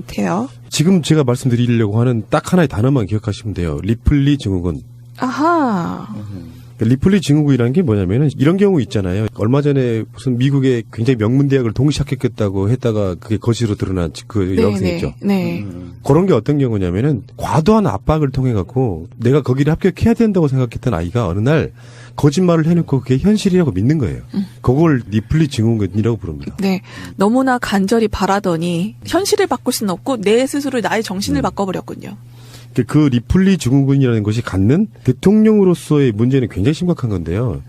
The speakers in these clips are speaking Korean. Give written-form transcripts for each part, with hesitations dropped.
돼요. 지금 제가 말씀드리려고 하는 딱 하나의 단어만 기억하시면 돼요. 리플리 증후군. 아하. 리플리 증후군이라는 게 뭐냐면은 이런 경우 있잖아요. 얼마 전에 무슨 미국의 굉장히 명문 대학을 동시 합격했다고 했다가 그게 거시로 드러난 그 여학생 있죠. 네. 그런 게 어떤 경우냐면은 과도한 압박을 통해 갖고 내가 거기를 합격해야 된다고 생각했던 아이가 어느 날 거짓말을 해놓고 그게 현실이라고 믿는 거예요. 그걸 리플리 증후군이라고 부릅니다. 네. 너무나 간절히 바라더니 현실을 바꿀 수는 없고 내 스스로 나의 정신을 바꿔버렸군요. 그 리플리 증후군이라는 것이 갖는 대통령으로서의 문제는 굉장히 심각한 건데요.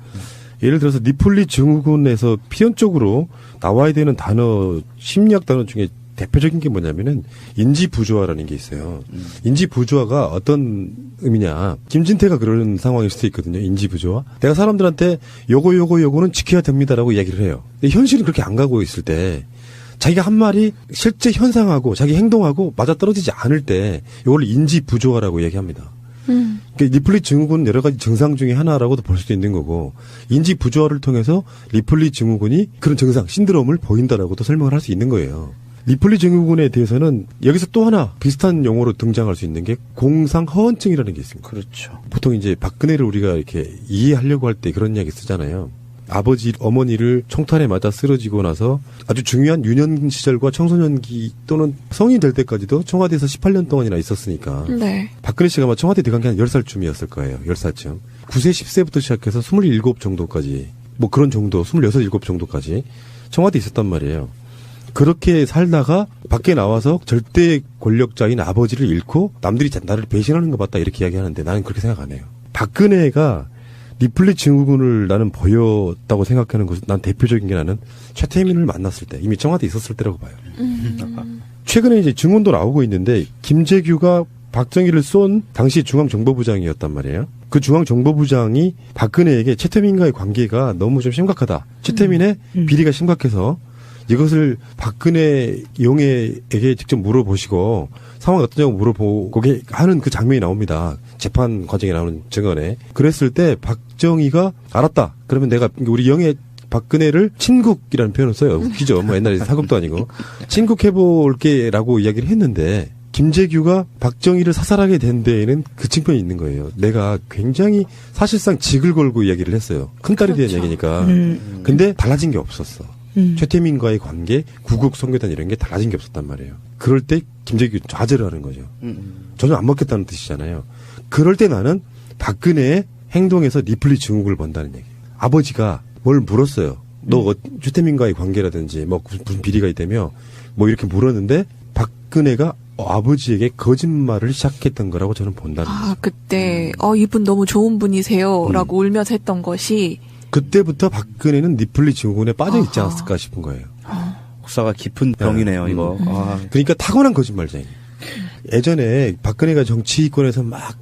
예를 들어서 리플리 증후군에서 필연적으로 나와야 되는 단어, 심리학 단어 중에 대표적인 게 뭐냐면은 인지부조화라는 게 있어요. 인지부조화가 어떤 의미냐. 김진태가 그런 상황일 수도 있거든요. 인지부조화. 내가 사람들한테 요거는 지켜야 됩니다라고 이야기를 해요. 근데 현실은 그렇게 안 가고 있을 때 자기가 한 말이 실제 현상하고 자기 행동하고 맞아떨어지지 않을 때 이걸 인지부조화라고 얘기합니다. 그러니까 리플리 증후군은 여러 가지 증상 중에 하나라고도 볼 수도 있는 거고 인지부조화를 통해서 리플리 증후군이 그런 증상, 신드롬을 보인다라고도 설명을 할 수 있는 거예요. 리플리 증후군에 대해서는 여기서 또 하나 비슷한 용어로 등장할 수 있는 게 공상허언증이라는 게 있습니다. 그렇죠. 보통 이제 박근혜를 우리가 이렇게 이해하려고 할 때 그런 이야기 쓰잖아요. 아버지, 어머니를 총탄에 맞아 쓰러지고 나서 아주 중요한 유년 시절과 청소년기 또는 성인 될 때까지도 청와대에서 18년 동안이나 있었으니까. 네. 박근혜 씨가 아마 청와대 들어간 게 한 10살쯤이었을 거예요. 10살쯤. 9세, 10세부터 시작해서 27 정도까지, 뭐 그런 정도, 26, 7 정도까지 청와대에 있었단 말이에요. 그렇게 살다가 밖에 나와서 절대 권력자인 아버지를 잃고 남들이 나를 배신하는 것 같다 이렇게 이야기하는데 나는 그렇게 생각 안 해요. 박근혜가 리플리 증후군을 나는 보였다고 생각하는 것은 난 대표적인 게 나는 최태민을 만났을 때 이미 청와대에 있었을 때라고 봐요. 최근에 이제 증언도 나오고 있는데 김재규가 박정희를 쏜 당시 중앙정보부장이었단 말이에요. 그 중앙정보부장이 박근혜에게 최태민과의 관계가 너무 좀 심각하다. 최태민의 비리가 심각해서 이것을 박근혜 용해에게 직접 물어보시고 상황이 어떠냐고 물어보고 하는 그 장면이 나옵니다. 재판 과정에 나오는 증언에. 그랬을 때 박정희가 알았다. 그러면 내가 우리 영해 박근혜를 친국이라는 표현을 써요. 웃기죠. 뭐 옛날에 사극도 아니고. 친국해볼게라고 이야기를 했는데 김재규가 박정희를 사살하게 된 데에는 그 측면이 있는 거예요. 내가 굉장히 사실상 직을 걸고 이야기를 했어요. 큰딸에 대한 얘기니까. 근데 달라진 게 없었어. 최태민과의 관계, 구국 선교단 이런 게 달라진 게 없었단 말이에요. 그럴 때 김재규 좌절을 하는 거죠. 전혀 안 먹겠다는 뜻이잖아요. 그럴 때 나는 박근혜의 행동에서 리플리 증후군을 본다는 얘기예요. 아버지가 뭘 물었어요. 너 최태민과의 관계라든지 뭐 무슨 비리가 있다며 뭐 이렇게 물었는데 박근혜가 아버지에게 거짓말을 시작했던 거라고 저는 본다는 거죠. 아, 그때 이분 너무 좋은 분이세요 라고 울면서 했던 것이 그때부터 박근혜는 리플리 증후군에 빠져 있지 않았을까 싶은 거예요. 역사가 깊은 병이네요, 이거. 그러니까 타고난 거짓말쟁이. 예전에 박근혜가 정치권에서 막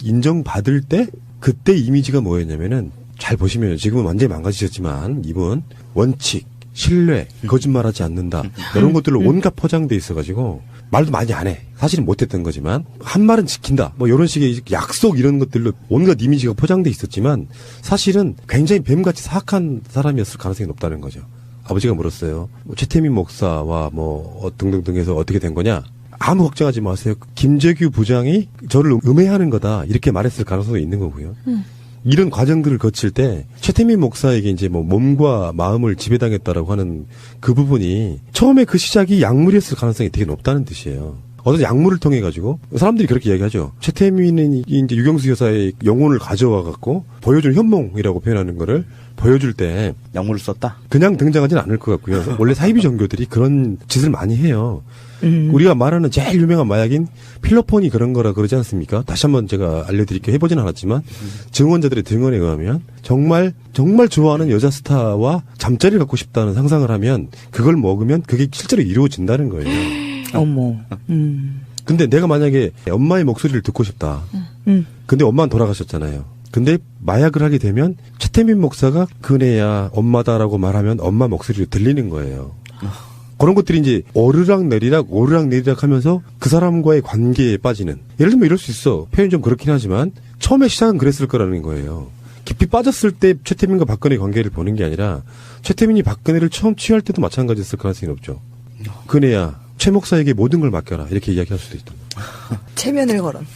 인정받을 때 그때 이미지가 뭐였냐면은 잘 보시면 지금은 완전히 망가지셨지만 이분 원칙, 신뢰, 거짓말하지 않는다 이런 것들로 온갖 포장돼 있어가지고 말도 많이 안 해. 사실은 못했던 거지만 한 말은 지킨다. 뭐 이런 식의 약속 이런 것들로 온갖 이미지가 포장돼 있었지만 사실은 굉장히 뱀같이 사악한 사람이었을 가능성이 높다는 거죠. 아버지가 물었어요. 최태민 목사와 뭐 등등등 해서 어떻게 된 거냐. 아무 걱정하지 마세요. 김재규 부장이 저를 음해하는 거다. 이렇게 말했을 가능성도 있는 거고요. 이런 과정들을 거칠 때 최태민 목사에게 이제 뭐 몸과 마음을 지배당했다라고 하는 그 부분이 처음에 그 시작이 약물이었을 가능성이 되게 높다는 뜻이에요. 어떤 약물을 통해 가지고 사람들이 그렇게 이야기하죠. 최태민이 이제 유경수 여사의 영혼을 가져와 갖고 보여준 현몽이라고 표현하는 거를 보여줄 때 약물을 썼다. 그냥 등장하지는 않을 것 같고요. 원래 사이비 종교들이 그런 짓을 많이 해요. 우리가 말하는 제일 유명한 마약인 필로폰이 그런 거라 그러지 않습니까? 다시 한번 제가 알려드릴게요. 해보진 않았지만 증언자들의 증언에 의하면 정말 좋아하는 여자 스타와 잠자리를 갖고 싶다는 상상을 하면 그걸 먹으면 그게 실제로 이루어진다는 거예요. 어머. 근데 내가 만약에 엄마의 목소리를 듣고 싶다. 근데 엄마는 돌아가셨잖아요. 근데 마약을 하게 되면 최태민 목사가 그네야 엄마다라고 말하면 엄마 목소리로 들리는 거예요. 그런 것들이 이제 오르락내리락 하면서 그 사람과의 관계에 빠지는. 예를 들면 이럴 수 있어. 표현 좀 그렇긴 하지만 처음에 시작은 그랬을 거라는 거예요. 깊이 빠졌을 때 최태민과 박근혜 관계를 보는 게 아니라 최태민이 박근혜를 처음 취할 때도 마찬가지였을 가능성이 높죠. 그네야 최 목사에게 모든 걸 맡겨라 이렇게 이야기할 수도 있다. 체면을 걸었네.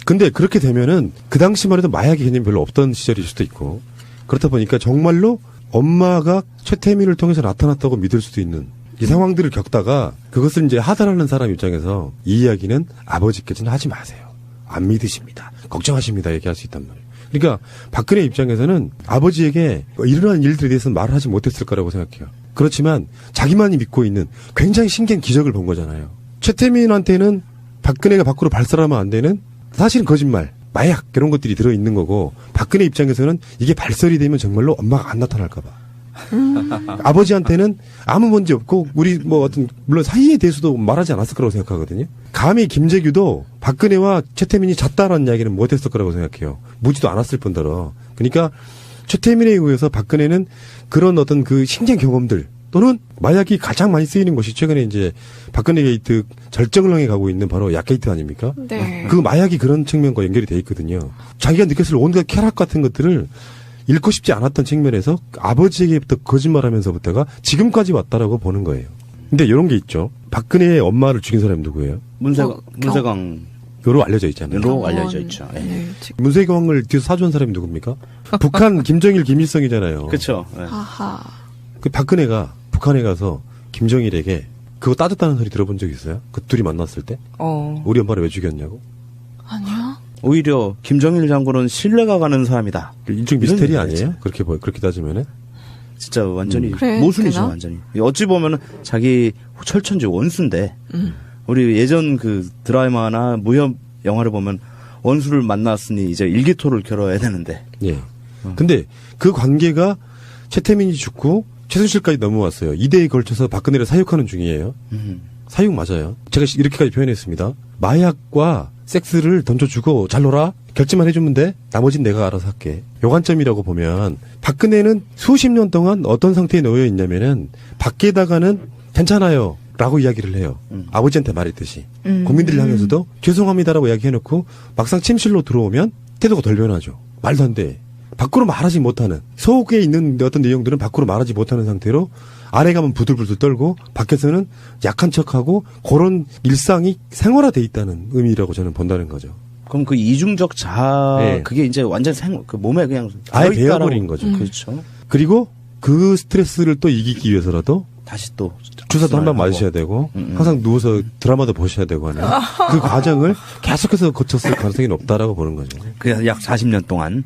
근데 그렇게 되면은 그 당시만 해도 마약의 개념이 별로 없던 시절일 수도 있고 그렇다 보니까 정말로 엄마가 최태민을 통해서 나타났다고 믿을 수도 있는 이 상황들을 겪다가 그것을 이제 하달하는 사람 입장에서 이 이야기는 아버지께서는 하지 마세요. 안 믿으십니다. 걱정하십니다. 얘기할 수 있단 말이에요. 그러니까 박근혜 입장에서는 아버지에게 일어난 일들에 대해서는 말을 하지 못했을 거라고 생각해요. 그렇지만 자기만이 믿고 있는 굉장히 신기한 기적을 본 거잖아요. 최태민한테는 박근혜가 밖으로 발설하면 안 되는 사실은 거짓말, 마약 이런 것들이 들어있는 거고 박근혜 입장에서는 이게 발설이 되면 정말로 엄마가 안 나타날까 봐. 아버지한테는 아무 문제 없고 우리 뭐 어떤 물론 사이에 대해서도 말하지 않았을 거라고 생각하거든요. 감히 김재규도 박근혜와 최태민이 잤다라는 이야기는 못했을 거라고 생각해요. 묻지도 않았을 뿐더러. 그러니까 최태민에 의해서 박근혜는 그런 어떤 그 신기한 경험들 또는 마약이 가장 많이 쓰이는 것이 최근에 이제 박근혜 게이트 절정을 향해 가고 있는 바로 약 게이트 아닙니까? 네. 그 마약이 그런 측면과 연결이 돼 있거든요. 자기가 느꼈을 온갖 쾌락 같은 것들을 잃고 싶지 않았던 측면에서 아버지에게부터 거짓말하면서부터가 지금까지 왔다라고 보는 거예요. 근데 이런 게 있죠. 박근혜의 엄마를 죽인 사람이 누구예요? 문세광. 요로 알려져 있잖아요. 로 알려져 있죠. 예. 네. 문세광을 뒤에서 사주한 사람이 누굽니까? 북한 김정일 김일성이잖아요. 그렇죠. 예. 하하. 그 박근혜가 북한에 가서 김정일에게 그거 따졌다는 소리 들어본 적 있어요? 그 둘이 만났을 때? 우리 엄마를 왜 죽였냐고? 아니요. 오히려 김정일 장군은 신뢰가 가는 사람이다. 일종 미스테리 아니에요? 그렇게 따지면은? 진짜 완전히 그래, 모순이죠, 되나? 완전히. 어찌 보면은 자기 철천지 원수인데 우리 예전 그 드라마나 무협 영화를 보면 원수를 만났으니 이제 일기토를 겨뤄야 되는데. 예. 근데 그 관계가 최태민이 죽고 최순실까지 넘어왔어요. 2대에 걸쳐서 박근혜를 사육하는 중이에요. 사육 맞아요. 제가 이렇게까지 표현했습니다. 마약과 섹스를 던져주고 잘 놀아. 결제만 해주면 돼. 나머진 내가 알아서 할게. 요 관점이라고 보면 박근혜는 수십 년 동안 어떤 상태에 놓여 있냐면은 밖에다가는 괜찮아요. 라고 이야기를 해요. 아버지한테 말했듯이. 국민들을 향해서도 죄송합니다라고 이야기해놓고 막상 침실로 들어오면 태도가 덜 변하죠. 말도 안 돼. 밖으로 말하지 못하는 속에 있는 어떤 내용들은 밖으로 말하지 못하는 상태로 안에 가면 부들부들 떨고 밖에서는 약한 척하고 그런 일상이 생활화돼 있다는 의미라고 저는 본다는 거죠. 그럼 그 이중적 자아, 네. 그게 이제 완전 그 몸에 그냥 아예 배어있다라고. 배어버린 거죠. 그렇죠. 그리고 그 스트레스를 또 이기기 위해서라도 다시 또 주사도 한 방 하고. 맞으셔야 되고 항상 누워서 드라마도 보셔야 되고 하는 그 과정을 계속해서 거쳤을 가능성이 높다라고 보는 거죠. 그냥 약 40년 동안.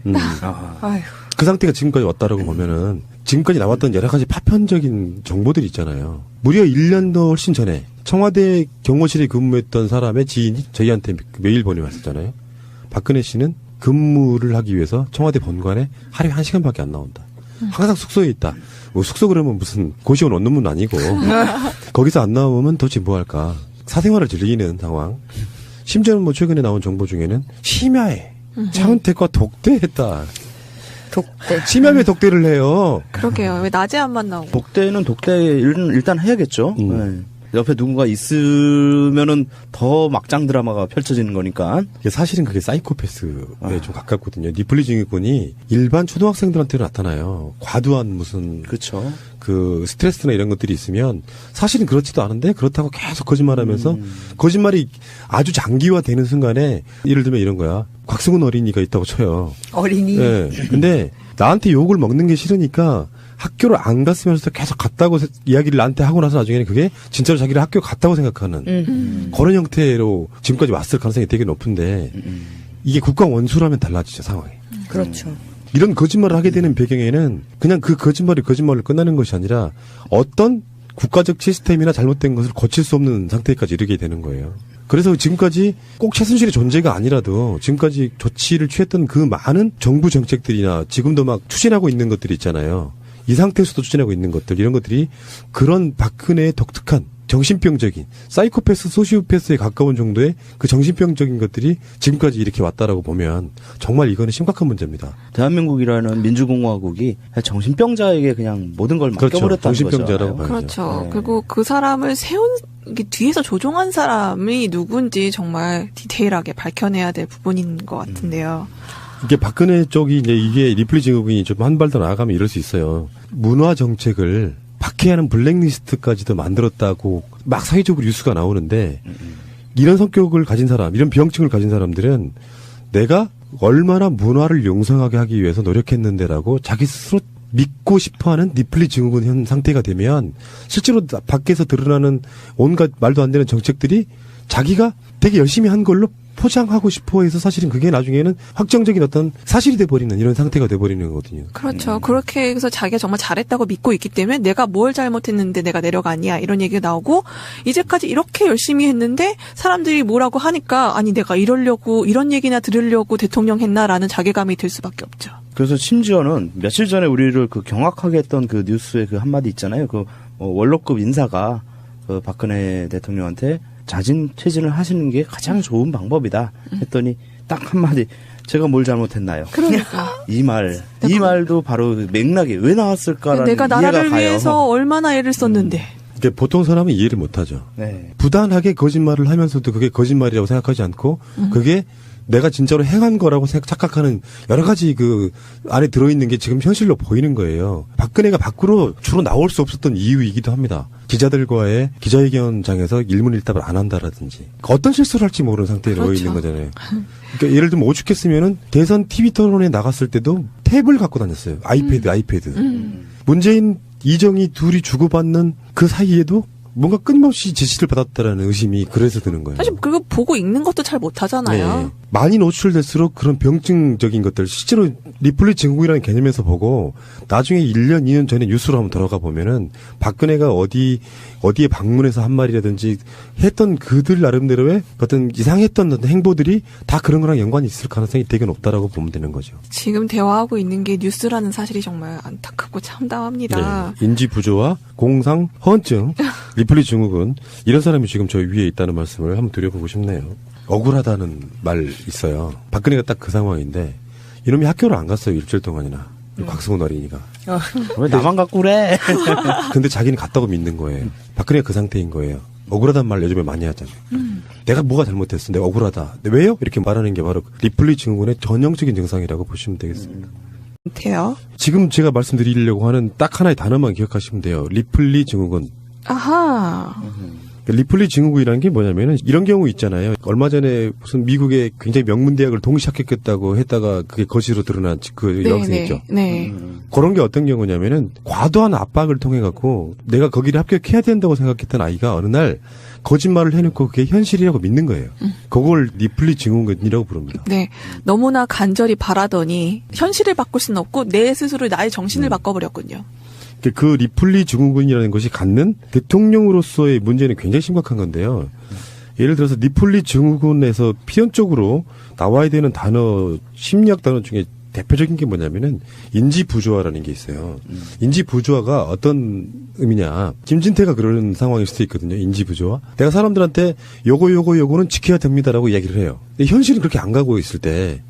아휴. 그 상태가 지금까지 왔다라고 보면은 지금까지 나왔던 여러 가지 파편적인 정보들이 있잖아요. 무려 1년도 훨씬 전에 청와대 경호실에 근무했던 사람의 지인이 저희한테 메일 보내왔었잖아요. 박근혜 씨는 근무를 하기 위해서 청와대 본관에 하루에 1시간밖에 안 나온다. 항상 숙소에 있다. 뭐 숙소 그러면 무슨 고시원 원룸은 아니고 거기서 안 나오면 도대체 뭐 할까. 사생활을 즐기는 상황. 심지어는 뭐 최근에 나온 정보 중에는 심야에 차은택과 독대했다. 독대. 심야에 독대를 해요. 그러게요. 왜 낮에 안 만나고. 독대는 독대 일단 해야겠죠. 네. 옆에 누군가 있으면은 더 막장 드라마가 펼쳐지는 거니까. 사실은 그게 사이코패스에 좀 가깝거든요. 니플리 증후군이 일반 초등학생들한테 나타나요. 과도한 무슨 그렇죠. 그 스트레스나 이런 것들이 있으면 사실은 그렇지도 않은데 그렇다고 계속 거짓말하면서 거짓말이 아주 장기화되는 순간에 예를 들면 이런 거야. 곽승훈 어린이가 있다고 쳐요. 어린이. 예. 근데 나한테 욕을 먹는 게 싫으니까 학교를 안 갔으면서 계속 갔다고 이야기를 나한테 하고 나서 나중에는 그게 진짜로 자기를 학교 갔다고 생각하는 그런 형태로 지금까지 왔을 가능성이 되게 높은데 이게 국가 원수라면 달라지죠, 상황이. 그렇죠. 이런 거짓말을 하게 되는 배경에는 그냥 그 거짓말로 끝나는 것이 아니라 어떤 국가적 시스템이나 잘못된 것을 고칠 수 없는 상태까지 이르게 되는 거예요. 그래서 지금까지 꼭 최순실의 존재가 아니라도 지금까지 조치를 취했던 그 많은 정부 정책들이나 지금도 막 추진하고 있는 것들이 있잖아요. 이 상태에서도 추진하고 있는 것들, 이런 것들이 그런 박근혜의 독특한 정신병적인 사이코패스, 소시오패스에 가까운 정도의 그 정신병적인 것들이 지금까지 이렇게 왔다라고 보면 정말 이거는 심각한 문제입니다. 대한민국이라는 민주공화국이 정신병자에게 그냥 모든 걸 그렇죠. 맡겨버렸다는 정신병자라고 거죠. 봐야죠. 그렇죠. 네. 그리고 그 사람을 이게 뒤에서 조종한 사람이 누군지 정말 디테일하게 밝혀내야 될 부분인 것 같은데요. 이게 박근혜 쪽이 이제 이게 리플리 증후군이 좀 한 발 더 나아가면 이럴 수 있어요. 문화 정책을 박해하는 블랙리스트까지도 만들었다고 막 사회적으로 뉴스가 나오는데 이런 성격을 가진 사람, 이런 병증을 가진 사람들은 내가 얼마나 문화를 용성하게 하기 위해서 노력했는데라고 자기 스스로 믿고 싶어하는 니플리 증후군 현 상태가 되면 실제로 밖에서 드러나는 온갖 말도 안 되는 정책들이 자기가 되게 열심히 한 걸로 포장하고 싶어 해서 사실은 그게 나중에는 확정적인 어떤 사실이 돼버리는 이런 상태가 돼버리는 거거든요. 그렇죠. 그렇게 해서 자기가 정말 잘했다고 믿고 있기 때문에 내가 뭘 잘못했는데 내가 내려가냐 이런 얘기가 나오고 이제까지 이렇게 열심히 했는데 사람들이 뭐라고 하니까 아니 내가 이러려고 이런 얘기나 들으려고 대통령 했나라는 자괴감이 들 수밖에 없죠. 그래서 심지어는 며칠 전에 우리를 그 경악하게 했던 그 뉴스의 그 한마디 있잖아요. 그 원로급 인사가 그 박근혜 대통령한테 자진 퇴진을 하시는 게 가장 좋은 방법이다 했더니 딱 한마디 제가 뭘 잘못했나요? 그러니까 이 말도 바로 맥락이 왜 나왔을까라는 내가 나라를 이해가 가요. 위해서 얼마나 애를 썼는데 근데 보통 사람은 이해를 못하죠. 네. 부단하게 거짓말을 하면서도 그게 거짓말이라고 생각하지 않고 그게 내가 진짜로 행한 거라고 착각하는 여러 가지 그 안에 들어있는 게 지금 현실로 보이는 거예요. 박근혜가 밖으로 주로 나올 수 없었던 이유이기도 합니다. 기자들과의 기자회견장에서 일문일답을 안 한다라든지 어떤 실수를 할지 모르는 상태에 놓여 있는 거잖아요. 그러니까 예를 들면 오죽했으면은 대선 TV 토론에 나갔을 때도 탭을 갖고 다녔어요. 아이패드. 문재인, 이정희 둘이 주고받는 그 사이에도 뭔가 끊임없이 지시를 받았다라는 의심이 그래서 드는 거예요. 사실 그거 보고 읽는 것도 잘 못하잖아요. 네. 많이 노출될수록 그런 병증적인 것들 실제로 리플리 증후군이라는 개념에서 보고 나중에 1년, 2년 전에 뉴스로 한번 들어가 보면은 박근혜가 어디에 방문해서 한 말이라든지 했던 그들 나름대로의 어떤 이상했던 어떤 행보들이 다 그런 거랑 연관이 있을 가능성이 되게 높다라고 보면 되는 거죠. 지금 대화하고 있는 게 뉴스라는 사실이 정말 안타깝고 참담합니다. 네. 인지 부조화, 공상, 허언증, 리플리 증후군 이런 사람이 지금 저 위에 있다는 말씀을 한번 드려보고 싶네요. 억울하다는 말 있어요. 박근혜가 딱 그 상황인데 이놈이 학교를 안 갔어요. 일주일 동안이나. 곽승훈 어린이가. 왜 나만 갖고 그래? 근데 자기는 갔다고 믿는 거예요. 박근혜가 그 상태인 거예요. 억울하다는 말 요즘에 많이 하잖아요. 내가 뭐가 잘못했어. 내가 억울하다. 근데 왜요? 이렇게 말하는 게 바로 리플리 증후군의 전형적인 증상이라고 보시면 되겠습니다. 돼요? 지금 제가 말씀드리려고 하는 딱 하나의 단어만 기억하시면 돼요. 리플리 증후군. 아하. 리플리 증후군이라는 게 뭐냐면은 이런 경우 있잖아요. 얼마 전에 무슨 미국의 굉장히 명문 대학을 동시 합격했다고 했다가 그게 거짓으로 드러난 그 여학생 있죠. 네. 그런 게 어떤 경우냐면은 과도한 압박을 통해 갖고 내가 거기를 합격해야 된다고 생각했던 아이가 어느 날 거짓말을 해놓고 그게 현실이라고 믿는 거예요. 그걸 리플리 증후군이라고 부릅니다. 네. 너무나 간절히 바라더니 현실을 바꿀 수는 없고 내 스스로 나의 정신을 바꿔버렸군요. 그 리플리 증후군이라는 것이 갖는 대통령으로서의 문제는 굉장히 심각한 건데요. 예를 들어서 리플리 증후군에서 필연적으로 나와야 되는 단어, 심리학 단어 중에 대표적인 게 뭐냐면은 인지부조화라는 게 있어요. 인지부조화가 어떤 의미냐. 김진태가 그런 상황일 수도 있거든요. 인지부조화. 내가 사람들한테 요거는 지켜야 됩니다라고 이야기를 해요. 근데 현실은 그렇게 안 가고 있을 때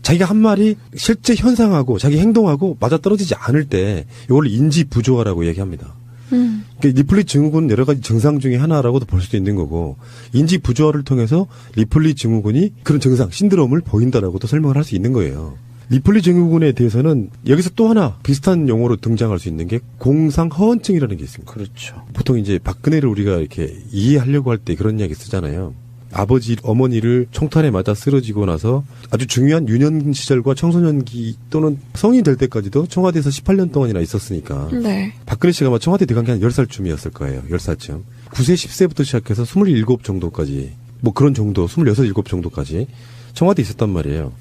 자기가 한 말이 실제 현상하고 자기 행동하고 맞아떨어지지 않을 때 이걸 인지부조화라고 얘기합니다. 그러니까 리플리 증후군은 여러 가지 증상 중에 하나라고도 볼 수도 있는 거고 인지부조화를 통해서 리플리 증후군이 그런 증상, 신드롬을 보인다라고도 설명을 할 수 있는 거예요. 리플리 증후군에 대해서는 여기서 또 하나 비슷한 용어로 등장할 수 있는 게 공상허언증이라는 게 있습니다. 그렇죠. 보통 이제 박근혜를 우리가 이렇게 이해하려고 할 때 그런 이야기 쓰잖아요. 아버지, 어머니를 총탄에 맞아 쓰러지고 나서 아주 중요한 유년 시절과 청소년기 또는 성인 될 때까지도 청와대에서 18년 동안이나 있었으니까. 네. 박근혜 씨가 아마 청와대 들어간 게 한 10살쯤이었을 거예요. 10살쯤. 9세, 10세부터 시작해서 27 정도까지, 뭐 그런 정도, 26, 7 정도까지 청와대에 있었단 말이에요.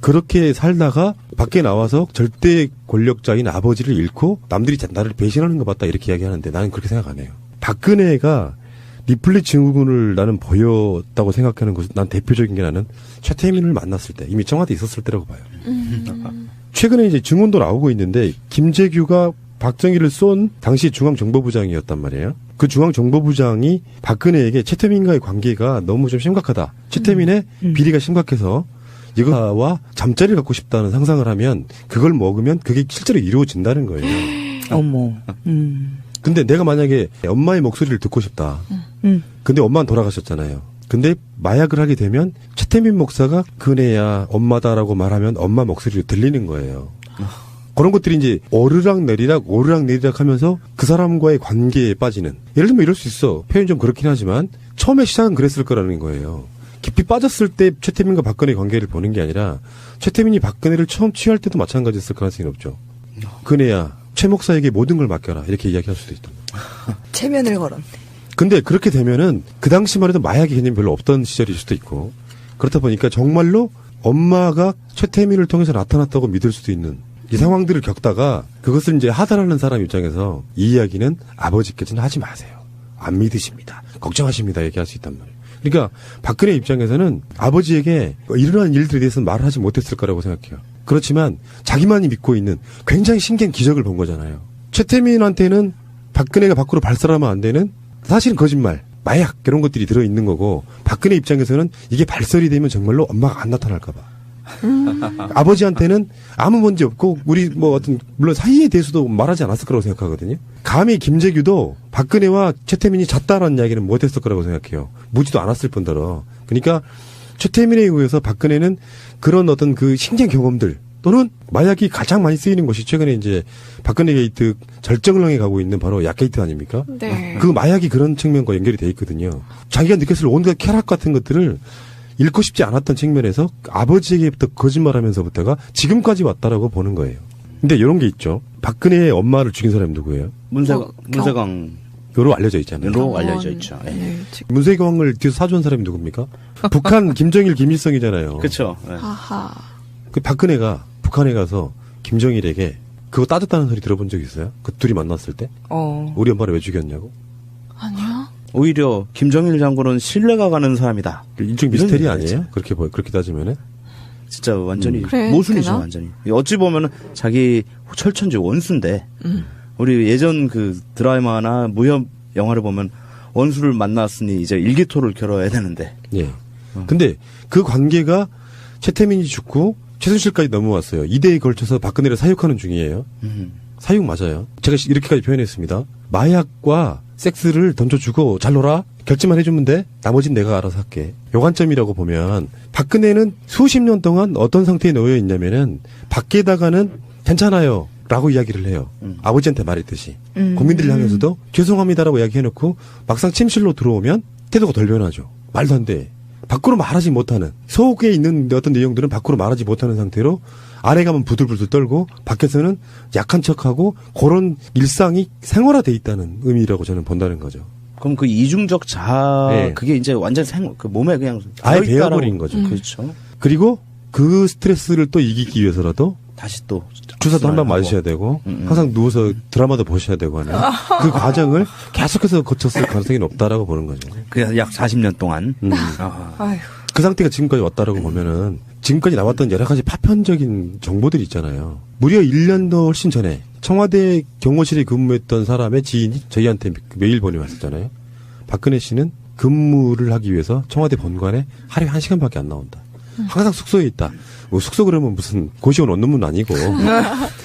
그렇게 살다가 밖에 나와서 절대 권력자인 아버지를 잃고 남들이 나를 배신하는 것 같다 이렇게 이야기하는데 나는 그렇게 생각 안 해요. 박근혜가 리플리 증후군을 나는 보였다고 생각하는 것은 난 대표적인 게 나는 최태민을 만났을 때 이미 청와대에 있었을 때라고 봐요. 최근에 이제 증언도 나오고 있는데 김재규가 박정희를 쏜 당시 중앙정보부장이었단 말이에요. 그 중앙정보부장이 박근혜에게 최태민과의 관계가 너무 좀 심각하다. 최태민의 비리가 심각해서 이거와 잠자리를 갖고 싶다는 상상을 하면 그걸 먹으면 그게 실제로 이루어진다는 거예요. 어머. 근데 내가 만약에 엄마의 목소리를 듣고 싶다. 근데 엄마는 돌아가셨잖아요. 근데 마약을 하게 되면 최태민 목사가 그네야 엄마다라고 말하면 엄마 목소리로 들리는 거예요. 그런 것들이 이제 오르락내리락 하면서 그 사람과의 관계에 빠지는. 예를 들면 이럴 수 있어. 표현 좀 그렇긴 하지만 처음에 시작은 그랬을 거라는 거예요. 깊이 빠졌을 때 최태민과 박근혜 관계를 보는 게 아니라 최태민이 박근혜를 처음 취할 때도 마찬가지였을 가능성이 높죠. 그네야 최 목사에게 모든 걸 맡겨라 이렇게 이야기할 수도 있다. 체면을 걸었네. 근데 그렇게 되면은 그 당시만 해도 마약의 개념이 별로 없던 시절일 수도 있고 그렇다 보니까 정말로 엄마가 최태민을 통해서 나타났다고 믿을 수도 있는 이 상황들을 겪다가 그것을 이제 하달하는 사람 입장에서 이 이야기는 아버지께서는 하지 마세요. 안 믿으십니다. 걱정하십니다. 얘기할 수 있단 말이에요. 그러니까 박근혜 입장에서는 아버지에게 일어난 일들에 대해서는 말을 하지 못했을 거라고 생각해요. 그렇지만 자기만이 믿고 있는 굉장히 신기한 기적을 본 거잖아요. 최태민한테는 박근혜가 밖으로 발설하면 안 되는 사실은 거짓말, 마약 이런 것들이 들어있는 거고 박근혜 입장에서는 이게 발설이 되면 정말로 엄마가 안 나타날까 봐. 아버지한테는 아무 문제 없고 우리 뭐 어떤 물론 사이에 대해서도 말하지 않았을 거라고 생각하거든요. 감히 김재규도 박근혜와 최태민이 잤다라는 이야기는 못했을 거라고 생각해요. 묻지도 않았을 뿐더러. 그러니까 최태민에 의해서 박근혜는 그런 어떤 그 신기한 경험들 또는 마약이 가장 많이 쓰이는 것이 최근에 이제 박근혜 게이트 절정을 향해 가고 있는 바로 약 게이트 아닙니까? 네. 그 마약이 그런 측면과 연결이 돼 있거든요. 자기가 느꼈을 온갖 쾌락 같은 것들을 잃고 싶지 않았던 측면에서 아버지에게부터 거짓말하면서부터가 지금까지 왔다라고 보는 거예요. 근데 이런 게 있죠. 박근혜의 엄마를 죽인 사람이 누구예요? 문세광 요로 알려져 있잖아요. 로 알려져 있죠. 예. 네. 문세광을 뒤에서 사주한 사람이 누굽니까? 북한 김정일 김일성이잖아요. 그렇죠. 예. 하하. 그 박근혜가 북한에 가서 김정일에게 그거 따졌다는 소리 들어본 적 있어요? 그 둘이 만났을 때? 우리 엄마를 왜 죽였냐고? 아니요. 오히려 김정일 장군은 신뢰가 가는 사람이다. 일종 미스테리 아니에요? 그렇게 따지면은? 진짜 완전히 그래, 모순이죠. 되나? 완전히. 어찌 보면은 자기 철천지 원수인데 우리 예전 그 드라마나 무협 영화를 보면 원수를 만났으니 이제 일기토를 겨뤄야 되는데. 예. 근데 그 관계가 최태민이 죽고 최순실까지 넘어왔어요. 2대에 걸쳐서 박근혜를 사육하는 중이에요. 사육 맞아요. 제가 이렇게까지 표현했습니다. 마약과 섹스를 던져주고 잘 놀아. 결제만 해주면 돼. 나머진 내가 알아서 할게. 요 관점이라고 보면 박근혜는 수십 년 동안 어떤 상태에 놓여 있냐면은 밖에다가는 괜찮아요. 라고 이야기를 해요. 아버지한테 말했듯이. 국민들을 향해서도 죄송합니다라고 이야기해놓고 막상 침실로 들어오면 태도가 덜 변하죠. 말도 안 돼. 밖으로 말하지 못하는 속에 있는 어떤 내용들은 밖으로 말하지 못하는 상태로 안에 가면 부들부들 떨고 밖에서는 약한 척하고 그런 일상이 생활화돼 있다는 의미라고 저는 본다는 거죠. 그럼 그 이중적 자아 네. 그게 이제 완전 그 몸에 그냥 아예 들어있다라고. 배어버린 거죠. 그렇죠. 그리고 그 스트레스를 또 이기기 위해서라도 다시 또 주사도 한 방 맞으셔야 되고 항상 누워서 드라마도 보셔야 되고 하는 그 과정을 계속해서 거쳤을 가능성이 높다라고 보는 거죠. 그냥 약 40년 동안. 아휴. 그 상태가 지금까지 왔다라고 보면은 지금까지 나왔던 여러 가지 파편적인 정보들이 있잖아요. 무려 1년도 훨씬 전에 청와대 경호실에 근무했던 사람의 지인이 저희한테 메일 보내왔었잖아요. 박근혜 씨는 근무를 하기 위해서 청와대 본관에 하루에 1시간밖에 안 나온다. 항상 숙소에 있다. 뭐 숙소 그러면 무슨 고시원 원룸은 아니고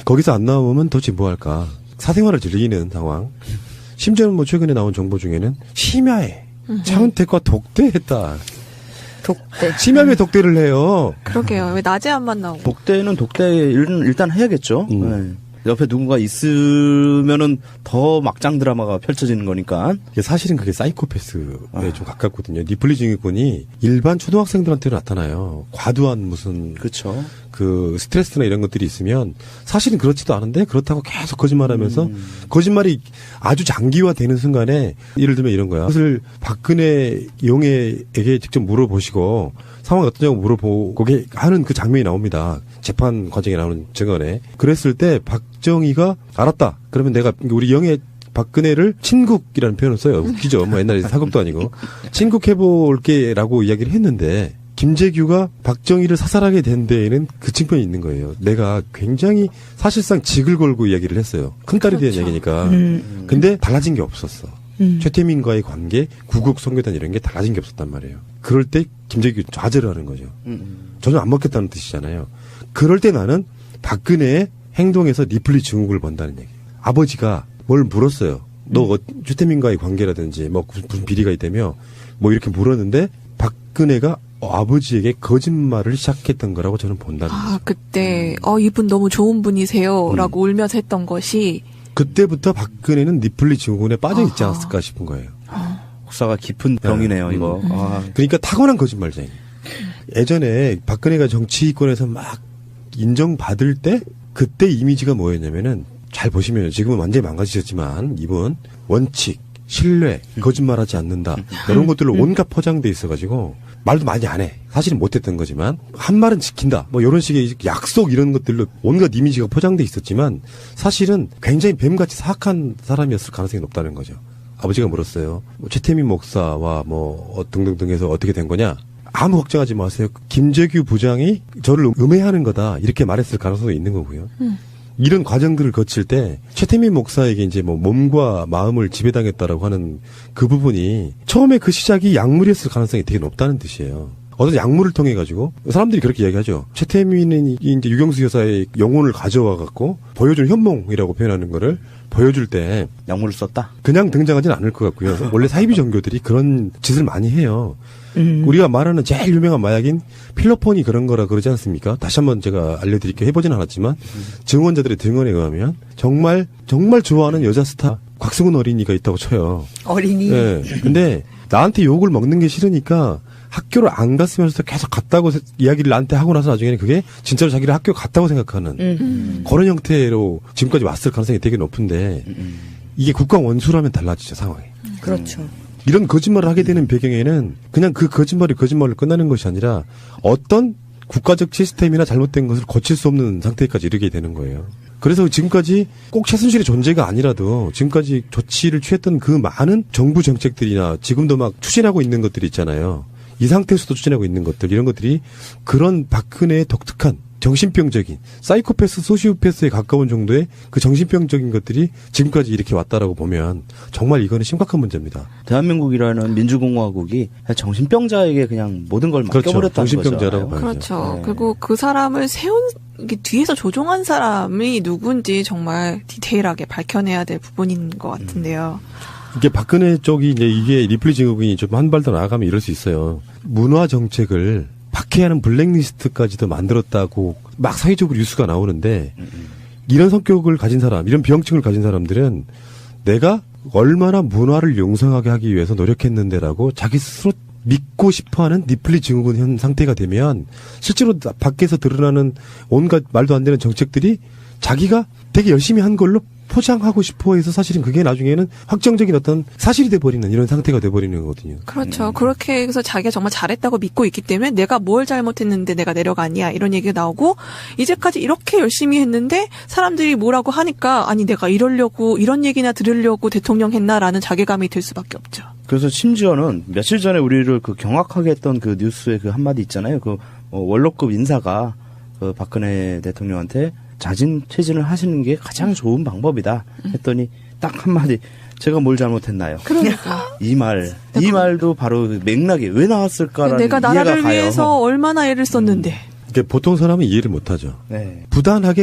거기서 안 나오면 도대체 뭐 할까. 사생활을 즐기는 상황. 심지어는 뭐 최근에 나온 정보 중에는 심야에 차은택과 독대했다. 독대. 심야에 독대를 해요. 그러게요. 왜 낮에 안 만나고. 독대는 독대 일단 해야겠죠. 네. 옆에 누군가 있으면은 더 막장 드라마가 펼쳐지는 거니까. 사실은 그게 사이코패스에 좀 가깝거든요. 니플리 증후군이 일반 초등학생들한테는 나타나요. 과도한 무슨 그렇죠. 그 스트레스나 이런 것들이 있으면 사실은 그렇지도 않은데 그렇다고 계속 거짓말하면서 거짓말이 아주 장기화되는 순간에 예를 들면 이런 거야. 그것을 박근혜 용해에게 직접 물어보시고 상황이 어떠냐고 물어보고 하는 그 장면이 나옵니다. 재판 과정에 나오는 증언에. 그랬을 때 박정희가 알았다. 그러면 내가 우리 영해 박근혜를 친국이라는 표현을 써요. 웃기죠. 뭐 옛날에 사극도 아니고. 친국해볼게라고 이야기를 했는데 김재규가 박정희를 사살하게 된 데에는 그 측면이 있는 거예요. 내가 굉장히 사실상 직을 걸고 이야기를 했어요. 큰딸에 대한 이야기니까. 근데 달라진 게 없었어. 최태민과의 관계, 구국 선교단 이런 게 달라진 게 없었단 말이에요. 그럴 때 김재규 좌절을 하는 거죠. 전혀 안 먹겠다는 뜻이잖아요. 그럴 때 나는 박근혜의 행동에서 니플리 증후군을 본다는 얘기예요. 아버지가 뭘 물었어요. 너 최태민과의 관계라든지 뭐 무슨 비리가 있다며 뭐 이렇게 물었는데 박근혜가 아버지에게 거짓말을 시작했던 거라고 저는 본다는 거죠. 그때 이분 너무 좋은 분이세요라고 울면서 했던 것이 그때부터 박근혜는 니플리 증후군에 빠져 있지 않았을까 싶은 거예요. 혹사가 깊은 병이네요, 이거. 그러니까 타고난 거짓말쟁이. 예전에 박근혜가 정치권에서 막 인정받을 때 그때 이미지가 뭐였냐면은 잘 보시면 지금은 완전히 망가지셨지만 이분 원칙, 신뢰, 거짓말하지 않는다 이런 것들로 온갖 포장돼 있어가지고 말도 많이 안 해. 사실은 못했던 거지만 한 말은 지킨다. 뭐 이런 식의 약속 이런 것들로 온갖 이미지가 포장돼 있었지만 사실은 굉장히 뱀같이 사악한 사람이었을 가능성이 높다는 거죠. 아버지가 물었어요. 최태민 목사와 뭐 등등등해서 어떻게 된 거냐? 아무 걱정하지 마세요. 김재규 부장이 저를 음해하는 거다 이렇게 말했을 가능성도 있는 거고요. 이런 과정들을 거칠 때 최태민 목사에게 이제 뭐 몸과 마음을 지배당했다라고 하는 그 부분이 처음에 그 시작이 약물이었을 가능성이 되게 높다는 뜻이에요. 어떤 약물을 통해 가지고 사람들이 그렇게 이야기하죠. 최태민이 이제 유경수 여사의 영혼을 가져와 갖고 보여준 현몽이라고 표현하는 거를 보여줄 때 약물을 썼다. 그냥 등장하지는 않을 것 같고요. 원래 사이비 종교들이 그런 짓을 많이 해요. 우리가 말하는 제일 유명한 마약인 필로폰이 그런 거라 그러지 않습니까? 다시 한번 제가 알려드릴게요. 해보진 않았지만 증언자들의 증언에 의하면 정말 좋아하는 여자 스타 곽승훈 어린이가 있다고 쳐요. 어린이. 네. 근데 나한테 욕을 먹는 게 싫으니까 학교를 안 갔으면서 계속 갔다고 이야기를 나한테 하고 나서 나중에는 그게 진짜로 자기를 학교 갔다고 생각하는 그런 형태로 지금까지 왔을 가능성이 되게 높은데 이게 국가 원수라면 달라지죠, 상황이. 그렇죠. 이런 거짓말을 하게 되는 배경에는 그냥 그 거짓말로 끝나는 것이 아니라 어떤 국가적 시스템이나 잘못된 것을 고칠 수 없는 상태까지 이르게 되는 거예요. 그래서 지금까지 꼭 최순실의 존재가 아니라도 지금까지 조치를 취했던 그 많은 정부 정책들이나 지금도 막 추진하고 있는 것들이 있잖아요. 이 상태에서도 추진하고 있는 것들, 이런 것들이 그런 박근혜의 독특한 정신병적인 사이코패스, 소시오패스에 가까운 정도의 그 정신병적인 것들이 지금까지 이렇게 왔다라고 보면 정말 이거는 심각한 문제입니다. 대한민국이라는 민주공화국이 정신병자에게 그냥 모든 걸 맡겨버렸다는 그렇죠. 정신병자라고 거죠. 봐야죠. 그렇죠. 네. 그리고 그 사람을 뒤에서 조종한 사람이 누군지 정말 디테일하게 밝혀내야 될 부분인 것 같은데요. 이게 박근혜 쪽이 이제 이게 리플리 증후군이 좀 한 발 더 나아가면 이럴 수 있어요. 문화 정책을 박해하는 블랙리스트까지도 만들었다고 막 사회적으로 뉴스가 나오는데 이런 성격을 가진 사람, 이런 병증을 가진 사람들은 내가 얼마나 문화를 용성하게 하기 위해서 노력했는데라고 자기 스스로 믿고 싶어하는 니플리 증후군 현 상태가 되면 실제로 밖에서 드러나는 온갖 말도 안 되는 정책들이 자기가 되게 열심히 한 걸로 포장하고 싶어 해서 사실은 그게 나중에는 확정적인 어떤 사실이 돼버리는 이런 상태가 돼버리는 거거든요. 그렇죠. 그렇게 해서 자기가 정말 잘했다고 믿고 있기 때문에 내가 뭘 잘못했는데 내가 내려가냐 이런 얘기가 나오고 이제까지 이렇게 열심히 했는데 사람들이 뭐라고 하니까 아니 내가 이러려고 이런 얘기나 들으려고 대통령 했나라는 자괴감이 들 수밖에 없죠. 그래서 심지어는 며칠 전에 우리를 그 경악하게 했던 그 뉴스의 그 한마디 있잖아요. 그 원로급 인사가 그 박근혜 대통령한테 자진 퇴진을 하시는 게 가장 좋은 방법이다 했더니 딱 한마디 제가 뭘 잘못했나요? 그러니까. 이 말도 바로 그 맥락이 왜 나왔을까라는 내가 나라를 이해가 가요. 위해서 얼마나 애를 썼는데. 보통 사람은 이해를 못하죠. 네. 부단하게